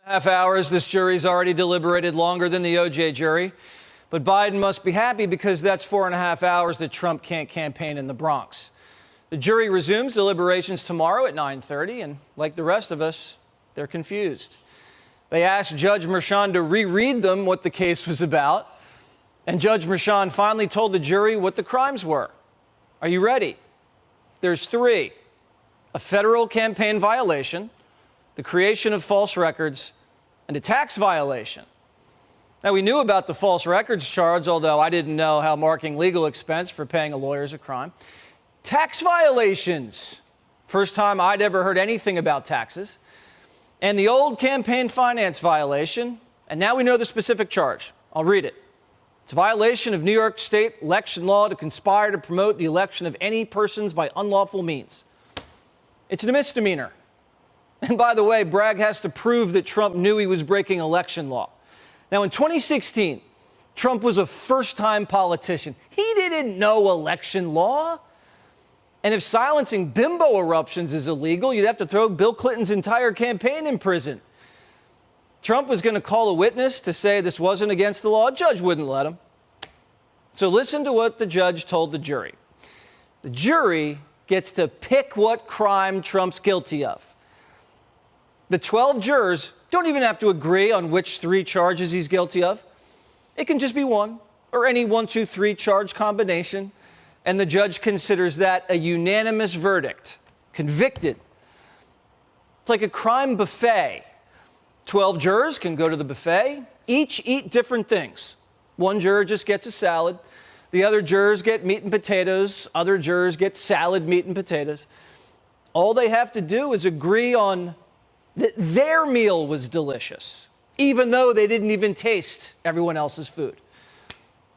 Half hours, this jury's already deliberated longer than the OJ jury. But Biden must be happy because that's 4.5 hours that Trump can't campaign in the Bronx. The jury resumes deliberations tomorrow at 9:30, and like the rest of us, they're confused. They asked Judge Merchan to reread them what the case was about, and Judge Merchan finally told the jury what the crimes were. Are you ready? There's 3: a federal campaign violation, the creation of false records, and a tax violation. Now, we knew about the false records charge, although I didn't know how marking legal expense for paying a lawyer is a crime. Tax violations. First time I'd ever heard anything about taxes. And the old campaign finance violation. And now we know the specific charge. I'll read it. It's a violation of New York State election law to conspire to promote the election of any persons by unlawful means. It's a misdemeanor. And by the way, Bragg has to prove that Trump knew he was breaking election law. Now, in 2016, Trump was a first-time politician. He didn't know election law. And if silencing bimbo eruptions is illegal, you'd have to throw Bill Clinton's entire campaign in prison. Trump was going to call a witness to say this wasn't against the law. A judge wouldn't let him. So listen to what the judge told the jury. The jury gets to pick what crime Trump's guilty of. The 12 jurors don't even have to agree on which 3 charges he's guilty of. It can just be one, or any 1, 2, 3 charge combination. And the judge considers that a unanimous verdict. Convicted. It's like a crime buffet. 12 jurors can go to the buffet, each eat different things. One juror just gets a salad. The other jurors get meat and potatoes. Other jurors get salad, meat, and potatoes. All they have to do is agree on that their meal was delicious, even though they didn't even taste everyone else's food.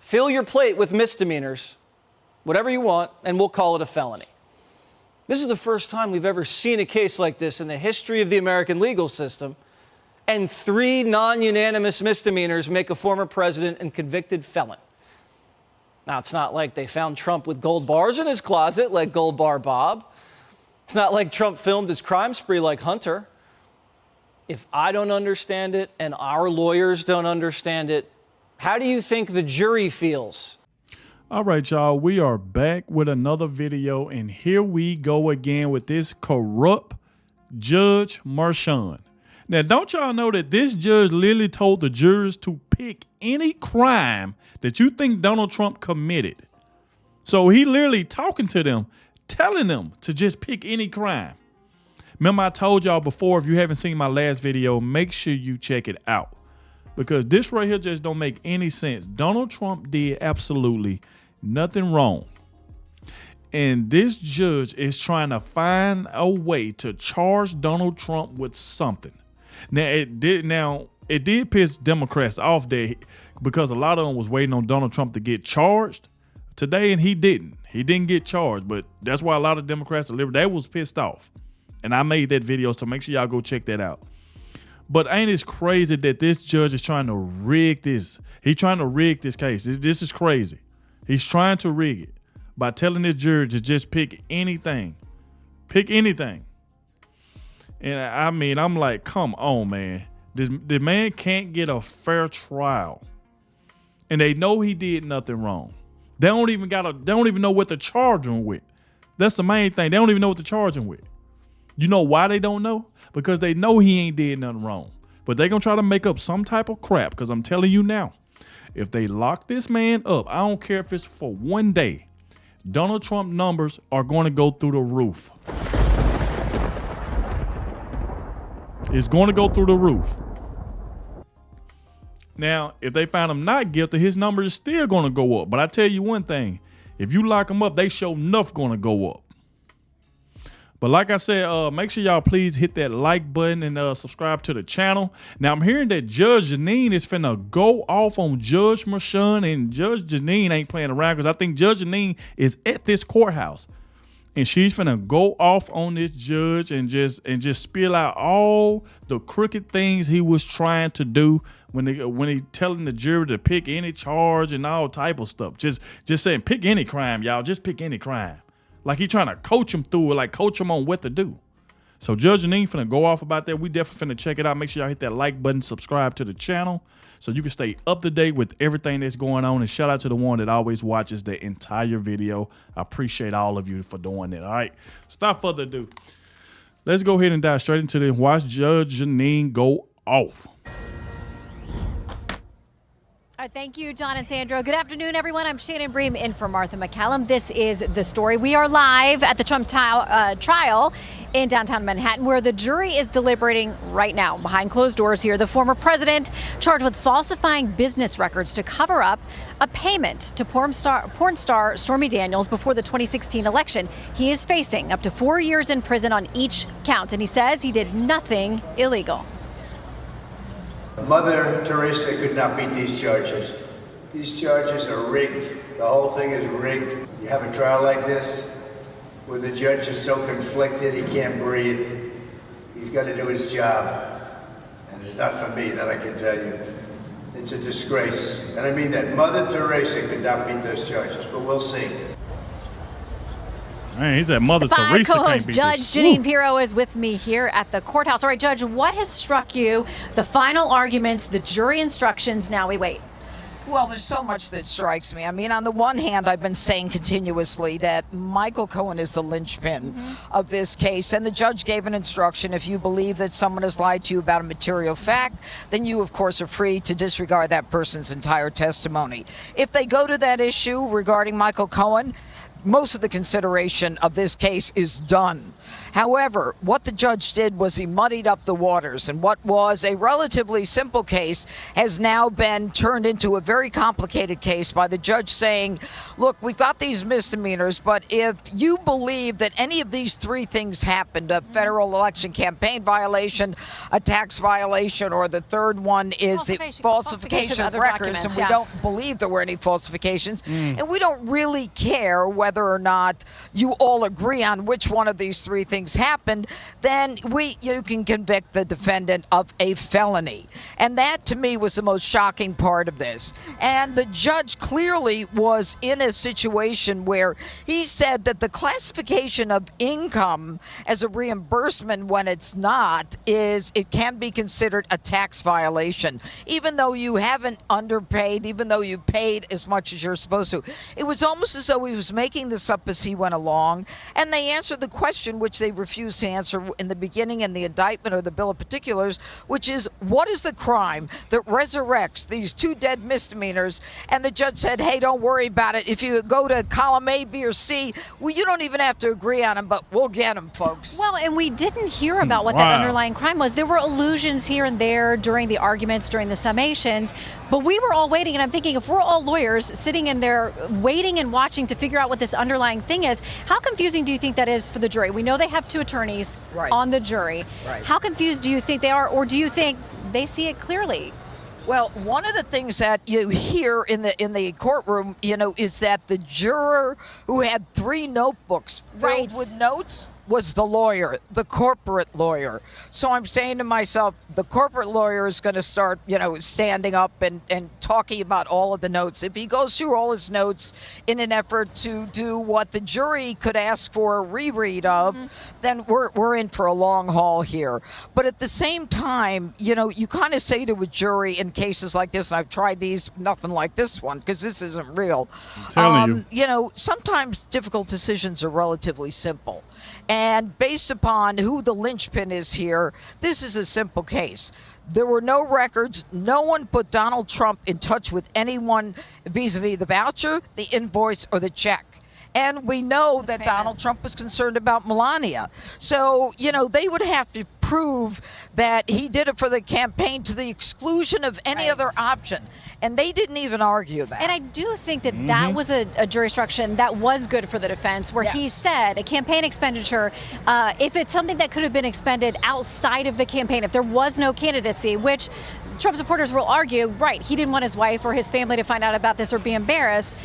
Fill your plate with misdemeanors, whatever you want, and we'll call it a felony. This is the first time we've ever seen a case like this in the history of the American legal system, and 3 non-unanimous misdemeanors make a former president and convicted felon. Now, it's not like they found Trump with gold bars in his closet like Gold Bar Bob. It's not like Trump filmed his crime spree like Hunter. If I don't understand it and our lawyers don't understand it, how do you think the jury feels? All right, y'all, we are back with another video, and here we go again with this corrupt Judge Merchan. Now, don't y'all know that this judge literally told the jurors to pick any crime that you think Donald Trump committed? So he literally talking to them, telling them to just pick any crime. Remember, I told y'all before, if you haven't seen my last video, make sure you check it out. Because this right here just don't make any sense. Donald Trump did absolutely nothing wrong. And this judge is trying to find a way to charge Donald Trump with something. Now, it did piss Democrats off there because a lot of them was waiting on Donald Trump to get charged today, and he didn't. He didn't get charged, but that's why a lot of Democrats they was pissed off. And I made that video, so make sure y'all go check that out. But ain't it crazy that this judge is trying to rig this? He's trying to rig this case. This is crazy. He's trying to rig it by telling this jury to just pick anything. Pick anything. And I mean, I'm like, come on, man. The man can't get a fair trial. And they know he did nothing wrong. They don't even know what to charge him with. That's the main thing. They don't even know what to charge him with. You know why they don't know? Because they know he ain't did nothing wrong. But they're going to try to make up some type of crap. Because I'm telling you now, if they lock this man up, I don't care if it's for one day, Donald Trump numbers are going to go through the roof. It's going to go through the roof. Now, if they find him not guilty, his numbers is still going to go up. But I tell you one thing, if you lock him up, they sure enough going to go up. But like I said, make sure y'all please hit that like button and subscribe to the channel. Now, I'm hearing that Judge Jeanine is finna go off on Judge Merchan, and Judge Jeanine ain't playing around because I think Judge Jeanine is at this courthouse. And she's finna go off on this judge and just spill out all the crooked things he was trying to do when he telling the jury to pick any charge and all type of stuff. Just saying, pick any crime, y'all. Just pick any crime. Like he trying to coach him through it, like coach him on what to do. So Judge Jeanine finna go off about that. We definitely finna check it out. Make sure y'all hit that like button, subscribe to the channel so you can stay up to date with everything that's going on. And shout out to the one that always watches the entire video. I appreciate all of you for doing it. All right, so without further ado, let's go ahead and dive straight into this. Watch Judge Jeanine go off. All right, thank you, John and Sandro. Good afternoon, everyone. I'm Shannon Bream in for Martha McCallum. This is The Story. We are live at the Trump trial in downtown Manhattan, where the jury is deliberating right now. Behind closed doors here, the former president charged with falsifying business records to cover up a payment to porn star Stormy Daniels before the 2016 election. He is facing up to 4 years in prison on each count, and he says he did nothing illegal. Mother Teresa could not beat these charges. These charges are rigged. The whole thing is rigged. You have a trial like this where the judge is so conflicted he can't breathe. He's got to do his job. And it's not for me, that I can tell you. It's a disgrace. And I mean that. Mother Teresa could not beat those charges, but we'll see. Man, he said Mother The Teresa can't co-host beat Judge this. Jeanine Pirro is with me here at the courthouse. All right, Judge, what has struck you? The final arguments, the jury instructions. Now we wait. Well, there's so much that strikes me. I mean, on the one hand, I've been saying continuously that Michael Cohen is the linchpin of this case, and the judge gave an instruction: if you believe that someone has lied to you about a material fact, then you, of course, are free to disregard that person's entire testimony. If they go to that issue regarding Michael Cohen, most of the consideration of this case is done. However, what the judge did was he muddied up the waters, and what was a relatively simple case has now been turned into a very complicated case by the judge saying, look, we've got these misdemeanors, but if you believe that any of these three things happened, a federal election campaign violation, a tax violation, or the third one is the falsification of records, and we don't believe there were any falsifications, and we don't really care whether or not you all agree on which one of these three things happened, then you can convict the defendant of a felony. And that, to me, was the most shocking part of this. And the judge clearly was in a situation where he said that the classification of income as a reimbursement when it's not it can be considered a tax violation, even though you haven't underpaid, even though you paid as much as you're supposed to. It was almost as though he was making this up as he went along, and they answered the question which they refused to answer in the beginning in the indictment or the bill of particulars, which is, what is the crime that resurrects these two dead misdemeanors? And the judge said, hey, don't worry about it. If you go to column A, B, or C, well, you don't even have to agree on them, but we'll get them, folks. Well, and we didn't hear about what that underlying crime was. There were allusions here and there during the arguments, during the summations, but we were all waiting, and I'm thinking, if we're all lawyers sitting in there waiting and watching to figure out what this underlying thing is, how confusing do you think that is for the jury? We know they have two attorneys on the jury. How confused do you think they are, or do you think they see it clearly? Well, one of the things that you hear in the courtroom, is that the juror who had 3 notebooks filled with notes was the lawyer, the corporate lawyer. So I'm saying to myself, the corporate lawyer is going to start, standing up and talking about all of the notes. If he goes through all his notes in an effort to do what the jury could ask for a reread of, then we're in for a long haul here. But at the same time, you kind of say to a jury in cases like this, and I've tried these, nothing like this one, because this isn't real. I'm telling you. Sometimes difficult decisions are relatively simple. And based upon who the linchpin is here, this is a simple case. There were no records. No one put Donald Trump in touch with anyone vis-a-vis the voucher, the invoice, or the check. And we know that Donald Trump was concerned about Melania. So, they would have to prove that he did it for the campaign to the exclusion of any other option. And they didn't even argue that. And I do think that that was a jury instruction that was good for the defense, where he said a campaign expenditure, if it's something that could have been expended outside of the campaign, if there was no candidacy, which Trump supporters will argue, he didn't want his wife or his family to find out about this or be embarrassed.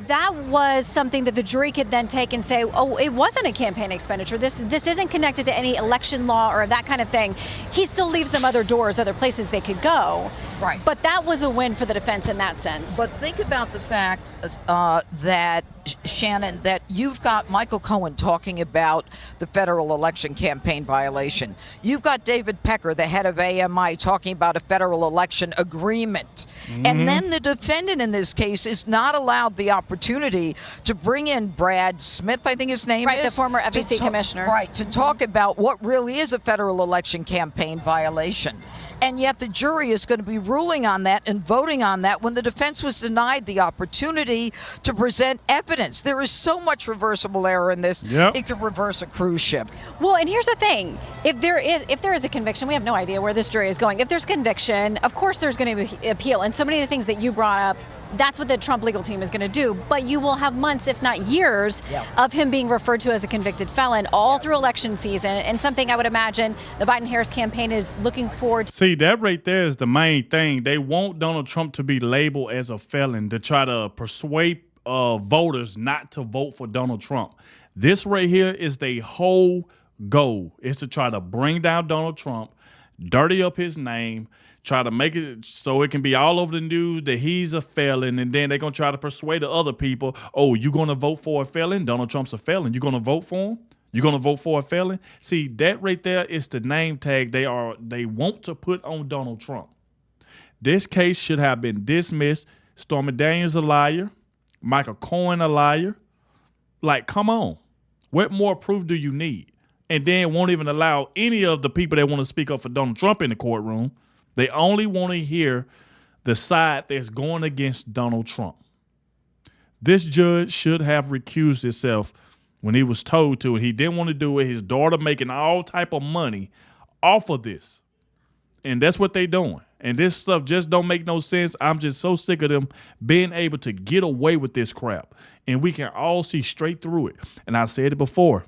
That was something that the jury could then take and say, oh, it wasn't a campaign expenditure. This isn't connected to any election law or that kind of thing. He still leaves them other doors, other places they could go. Right. But that was a win for the defense in that sense. But think about the fact that, Shannon, that you've got Michael Cohen talking about the federal election campaign violation. You've got David Pecker, the head of AMI, talking about a federal election agreement. And then the defendant in this case is not allowed the opportunity to bring in Brad Smith, I think his name is. Right, the former FEC commissioner. Right, to talk about what really is a federal election campaign violation. And yet the jury is going to be ruling on that and voting on that when the defense was denied the opportunity to present evidence. There is so much reversible error in this. Yep. It could reverse a cruise ship. Well, and here's the thing. If there is a conviction, we have no idea where this jury is going. If there's conviction, of course there's going to be appeal. And so many of the things that you brought up, that's what the Trump legal team is going to do. But you will have months, if not years, of him being referred to as a convicted felon all through election season. And something I would imagine the Biden-Harris campaign is looking forward to. See, that right there is the main thing. They want Donald Trump to be labeled as a felon to try to persuade voters not to vote for Donald Trump. This right here is the whole goal, is to try to bring down Donald Trump, dirty up his name, try to make it so it can be all over the news that he's a felon, and then they're going to try to persuade the other people, oh, you're going to vote for a felon? Donald Trump's a felon. You're going to vote for him? You're going to vote for a felon? See, that right there is the name tag they want to put on Donald Trump. This case should have been dismissed. Stormy Daniels a liar. Michael Cohen a liar. Like, come on. What more proof do you need? And then won't even allow any of the people that want to speak up for Donald Trump in the courtroom. They only want to hear the side that's going against Donald Trump. This judge should have recused himself when he was told to, and he didn't want to do it. His daughter making all type of money off of this. And that's what they doing. And this stuff just don't make no sense. I'm just so sick of them being able to get away with this crap. And we can all see straight through it. And I said it before.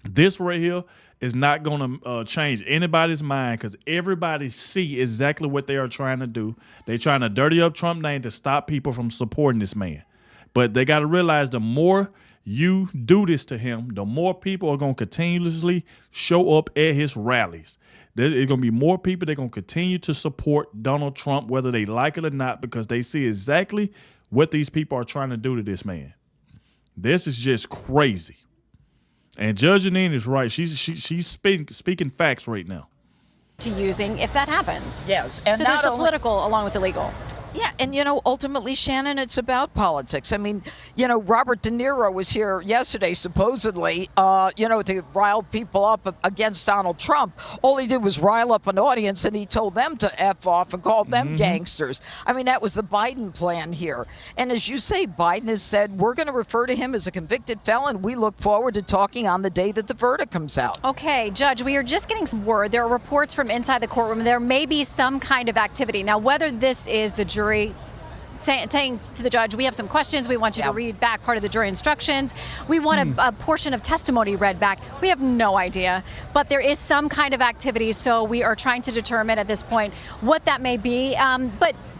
This right here is not going to change anybody's mind, because everybody see exactly what they are trying to do. They're trying to dirty up Trump's name to stop people from supporting this man. But they got to realize the more you do this to him, the more people are going to continuously show up at his rallies. There's going to be more people that are going to continue to support Donald Trump, whether they like it or not, because they see exactly what these people are trying to do to this man. This is just crazy. And Judge Jeanine is right. She's speaking facts right now. To using if that happens. Yes. And so there's the political along with the legal. Yeah, and ultimately, Shannon, it's about politics. I mean, Robert De Niro was here yesterday, supposedly, to rile people up against Donald Trump. All he did was rile up an audience, and he told them to F off and called them gangsters. I mean, that was the Biden plan here. And as you say, Biden has said, we're going to refer to him as a convicted felon. We look forward to talking on the day that the verdict comes out. Okay, Judge, we are just getting some word. There are reports from inside the courtroom. There may be some kind of activity. Now, whether this is the jury saying to the judge, we have some questions, we want you to read back part of the jury instructions, we want a portion of testimony read back, we have no idea. But there is some kind of activity, so we are trying to determine at this point what that may be.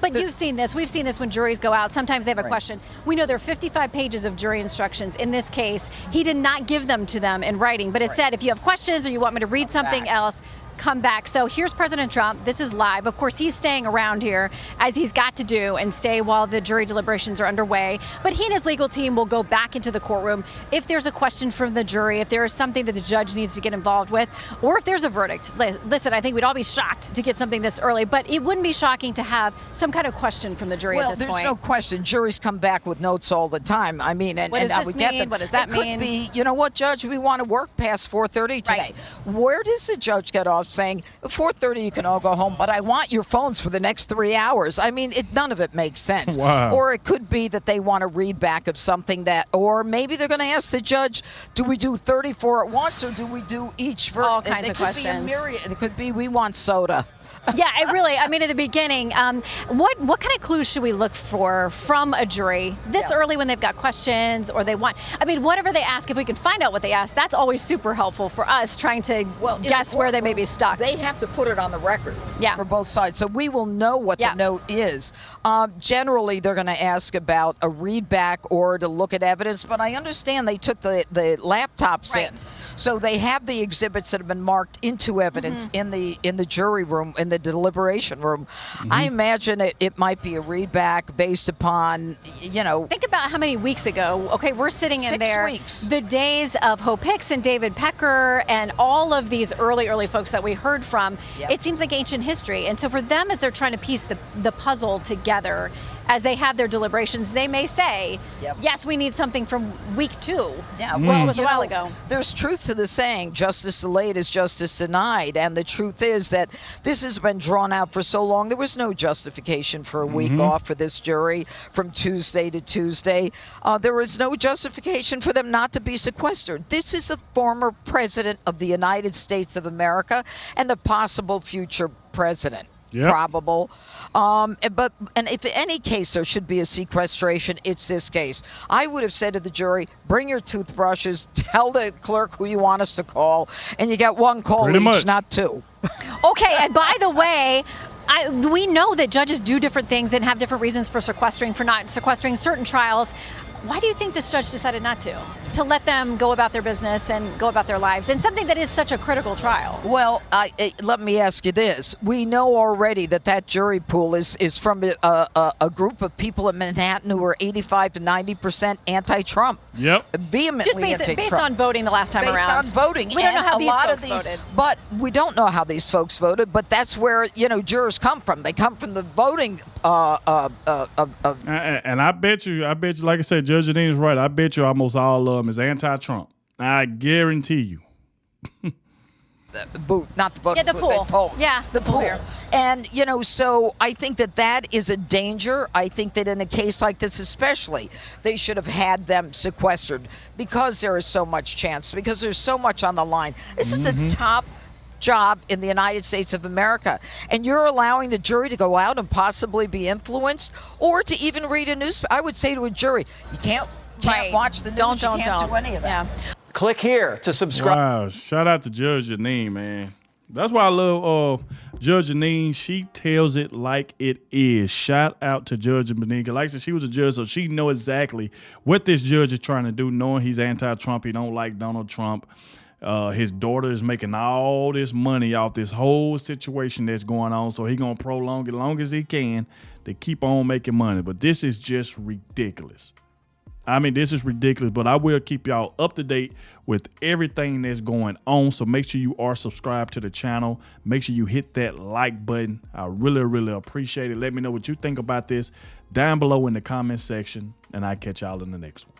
But you've seen this. We've seen this when juries go out. Sometimes they have a question. We know there are 55 pages of jury instructions. In this case, he did not give them to them in writing, but it said, if you have questions or you want me to read something else, come back. So here's President Trump. This is live. Of course, he's staying around here, as he's got to do, and stay while the jury deliberations are underway. But he and his legal team will go back into the courtroom if there's a question from the jury, if there is something that the judge needs to get involved with, or if there's a verdict. Listen, I think we'd all be shocked to get something this early, but it wouldn't be shocking to have some kind of question from the jury at this point. Well, there's no question. Juries come back with notes all the time. I mean, what does this mean? What does that mean? It could be, you know what, Judge, we want to work past 4:30 today. Right. Where does the judge get off saying, 4:30 you can all go home, but I want your phones for the next 3 hours? I mean, none of it makes sense. Wow. Or it could be that they want to read back of something that, or maybe they're going to ask the judge, do we do 34 at once, or do we do each verdict? All kinds of questions. Could be a myriad. It could be, we want soda. Yeah, I mean, at the beginning, what kind of clues should we look for from a jury this early when they've got questions, or they want, I mean, whatever they ask, if we can find out what they ask, that's always super helpful for us trying to guess where they may be stuck. They have to put it on the record. for both sides. So we will know what the note is. Generally, they're going to ask about a read back or to look at evidence, but I understand they took the laptops in. So they have the exhibits that have been marked into evidence in the jury room, in the deliberation room. I imagine it might be a read back based upon, Think about how many weeks ago, okay, we're sitting in 6 there, weeks. the days of Hope Hicks and David Pecker and all of these early folks that we heard from. It seems like ancient history. And so for them, as they're trying to piece the puzzle together, as they have their deliberations, they may say, yes, we need something from week 2, which was a while ago. There's truth to the saying, justice delayed is justice denied. And the truth is that this has been drawn out for so long. There was no justification for a week off for this jury from Tuesday to Tuesday. There was no justification for them not to be sequestered. This is the former president of the United States of America and the possible future president. Probable. And if in any case there should be a sequestration, it's this case. I would have said to the jury, bring your toothbrushes, tell the clerk who you want us to call, and you get one call each, not 2. Okay, and by the way, we know that judges do different things and have different reasons for sequestering, for not sequestering certain trials. Why do you think this judge decided not to let them go about their business and go about their lives in something that is such a critical trial? Well, let me ask you this. We know already that jury pool is from a group of people in Manhattan who are 85 to 90% anti-Trump. Vehemently just based on voting the last time around. Based on voting. We don't know how these folks voted. But we don't know how these folks voted, but that's where, jurors come from. They come from the voting. And I bet you, like I said, Judge Jeanine is right. I bet you almost all of them is anti-Trump. I guarantee you. The booth, not the voting the booth, pool. the poll. The pool. Here. And, so I think that is a danger. I think that in a case like this especially, they should have had them sequestered because there is so much chance, because there's so much on the line. This is a top job in the United States of America, and you're allowing the jury to go out and possibly be influenced or to even read a newspaper. I would say to a jury, you can't watch the news, you can't do any of that. Click here to subscribe. Wow, shout out to Judge Jeanine, man. That's why I love Judge Jeanine. She tells it like it is. Shout out to Judge Jeanine. Like I said, she was a judge, so she know exactly what this judge is trying to do, knowing he's anti-Trump. He don't like Donald Trump. His daughter is making all this money off this whole situation that's going on, so he's going to prolong it as long as he can to keep on making money. But this is just ridiculous. I mean, this is ridiculous, but I will keep y'all up to date with everything that's going on. So make sure you are subscribed to the channel. Make sure you hit that like button. I really, really appreciate it. Let me know what you think about this down below in the comment section, and I'll catch y'all in the next one.